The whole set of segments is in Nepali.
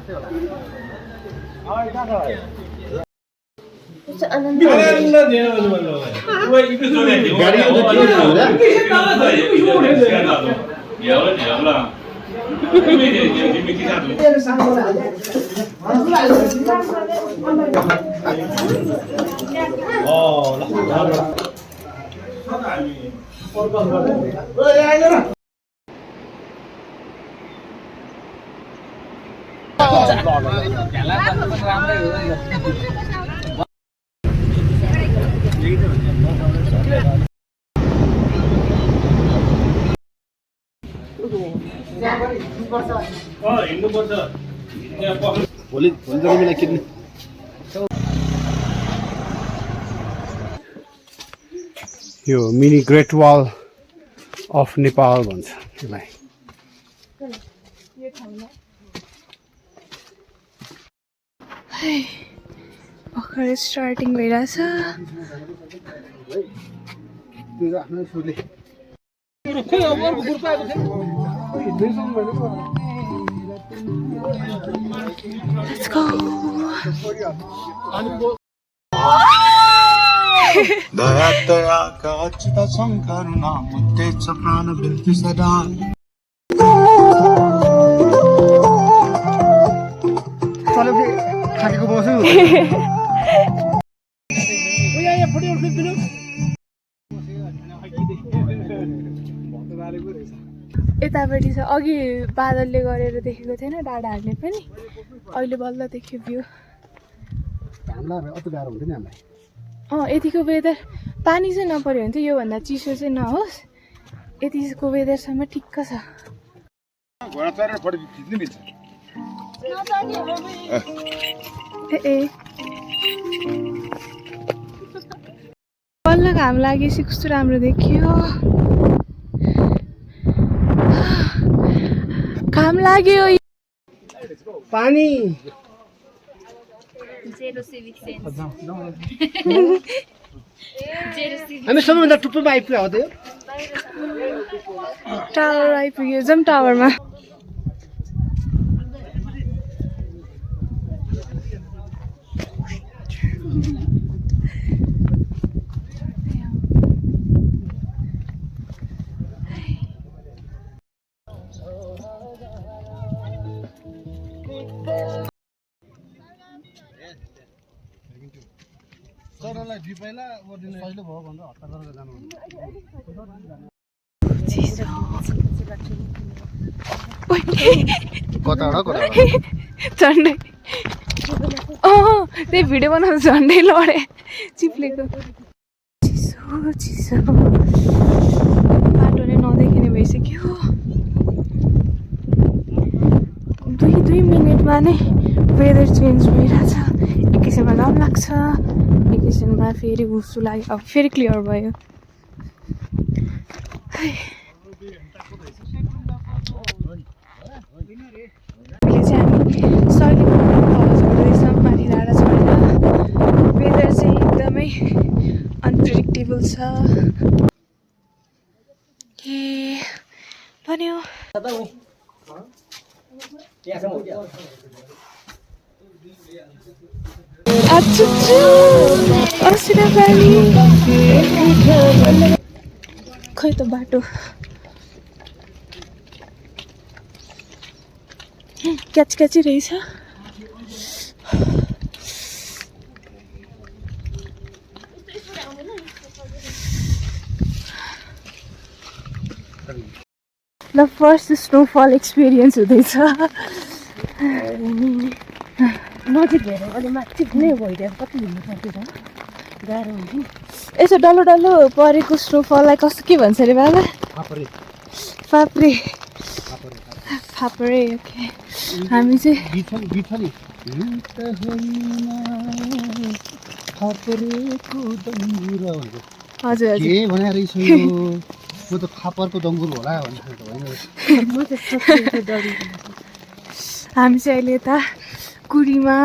यो mini great wall of Nepal भन्छ यसलाई। भर्खरै स्टार्टिङ भइरहेछ। Let's go. दयाका अच्युत शङ्करुणा मुक्ते च प्राण बिन्ति सदा खाकेको बस्छु यतापट्टि छ अघि बादलले गरेर देखेको थिएन डाँडाहरूले पनि अहिले बल्ल देख्यो भ्यू। यतिको वेदर पानी चाहिँ नपर्यो भने चाहिँ योभन्दा चिसो चाहिँ नहोस्, यतिको वेदरसम्म ठिक्क छ। ए बल्ल घाम लागेपछि कस्तो राम्रो देखियो। घाम लाग्यो पानी हामी सबैभन्दा टुप्पोमा आइपुग्यो हो। टावर आइपुग्यो, जाउँ टावरमा। झन्डै त्यही भिडियो बनाउँदा झन्डै लडे चिप्लेको। चिसो चिसो बाटो नै नदेखिने भइसक्यो। 2 मिनटमा नै वेदर चेन्ज भइरहेछ। एकैछिनमा घाम लाग्छ, एकैछिनमा फेरि हुस्सु लाग्यो, अब फेरि क्लियर भयो। अहिले चाहिँ हामी सर्किट झर्दैछ, माथि डाँडा चढेर। वेदर चाहिँ एकदमै अनप्रेडिक्टेबल छ। ए भन्यो खै त बाटो क्याची रहेछ। ल फर्स्ट स्नोफल एक्सपिरियन्स हुँदैछ। नजिक हेर अलि माथि नै भइदियो कति हिँड्नु सक्यो त गाह्रो हुन्छ नि। यसो डल्लो डल्लो परेको स्नोफललाई कस्तो के भन्छ अरे बाबा? फाप्रे। फाप्रे ओके। हामी चाहिँ हजुर के भने रहेछ यो म त फापरको दङ्गुर होला भनेर म त हामी चाहिँ अहिले यता कुरीमा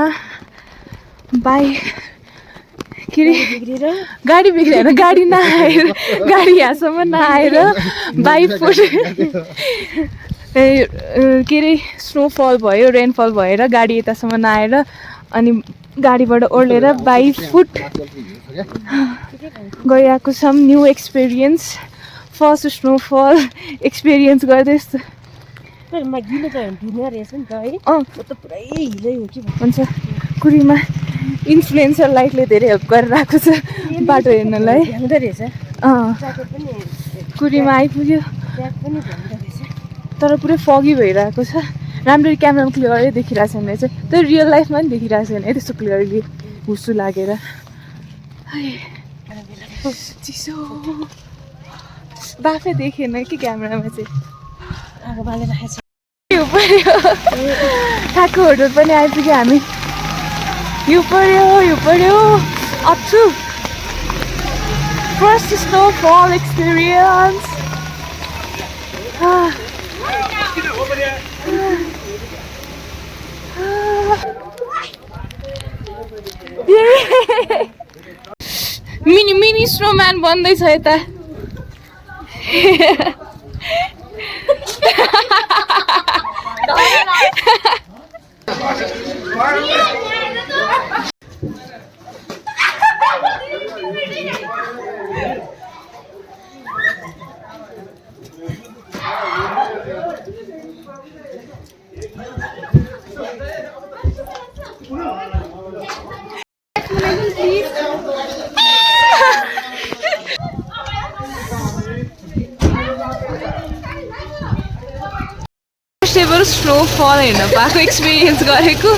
बाइक के अरे गाडी बिग्रेर गाडी नआएर गाडी यहाँसम्म नआएर बाइक के अरे स्नोफल भयो रेनफल भएर गाडी यतासम्म नआएर अनि गाडीबाट ओर्लेर 22 फुट गइरहेको छौँ new experience first snowfall experience गर्दै यस्तो गिलो त ढुङ्गा रहेछ नि त है त पुरै हिलै हो कि हुन्छ कुरीमा इन्फ्लुएन्सर लाइकले धेरै हेल्प गरिरहेको छ बाटो हेर्नलाई भ्याउँदो रहेछ कुरीमा आइपुग्यो ट्र्याक पनि भ्याउँदो रहेछ तर पुरै फगी भइरहेको छ राम्ररी क्यामेरामा क्लियरै देखिरहेको छैन रहेछ तर रियल लाइफमा पनि देखिरहेको छैन है त्यस्तो क्लियरली हुसु लागेर चिसो बाफै देखेन कि क्यामेरामा चाहिँ आगो बालेर राखेको छ यो पर्यो थाको होटल पनि आइपुग्यो हामी यो पर्यो अप्छु फर्स्ट स्नोफल एक्सपिरियन्स मिनी स्नोम्यान बन्दैछ यता एभर स्नोफल हेर्न पाएको एक्सपिरियन्स गरेको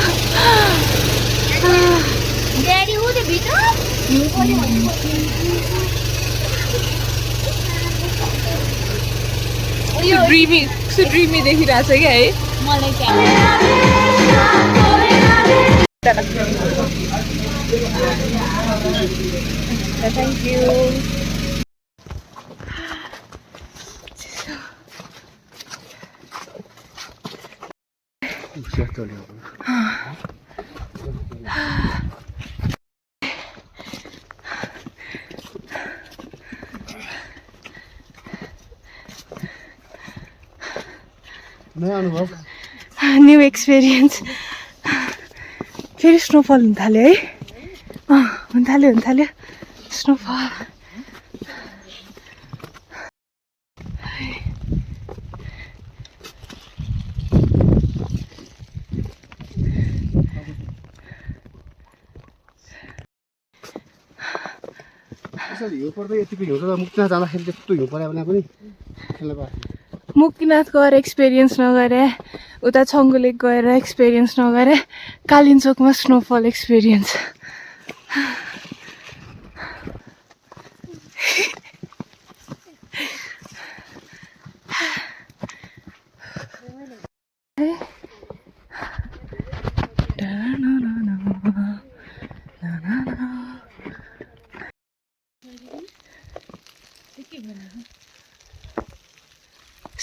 ड्रिमी देखिरहेछ क्या है थ्याङ्क यू नयाँ अनुभव न्यू एक्सपिरियन्स फेरि स्नोफल हुन थाल्यो है हुन थाल्यो स्नोफल हिउँ पर्दा यतिको हिउँ त मुक्तिनाथ जाँदाखेरि त्यस्तो हिउँ पऱ्यो भने पनि मुक्तिनाथ गएर एक्सपिरियन्स नगरे उता छङ्गु लेक गएर एक्सपिरियन्स नगरे कालिम्पोङमा स्नोफल एक्सपिरियन्स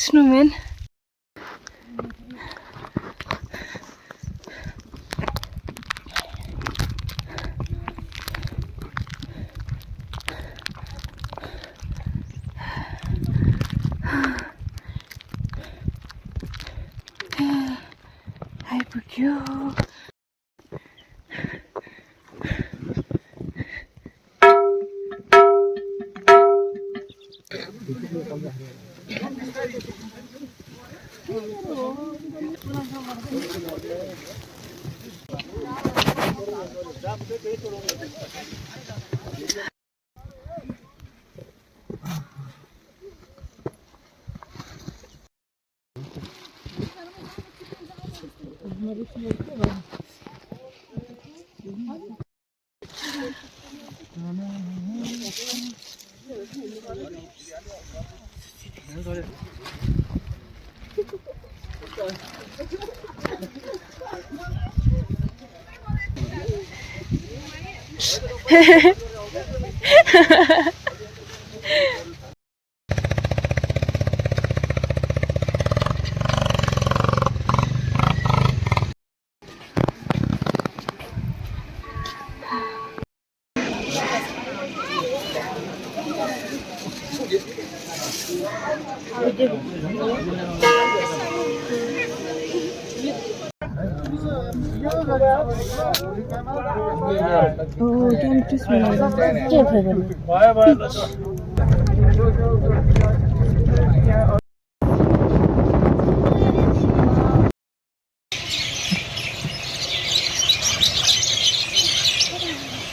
snowman. आइपुग्यो क्याम्प ट्रिस बनाउँदा के थियो भने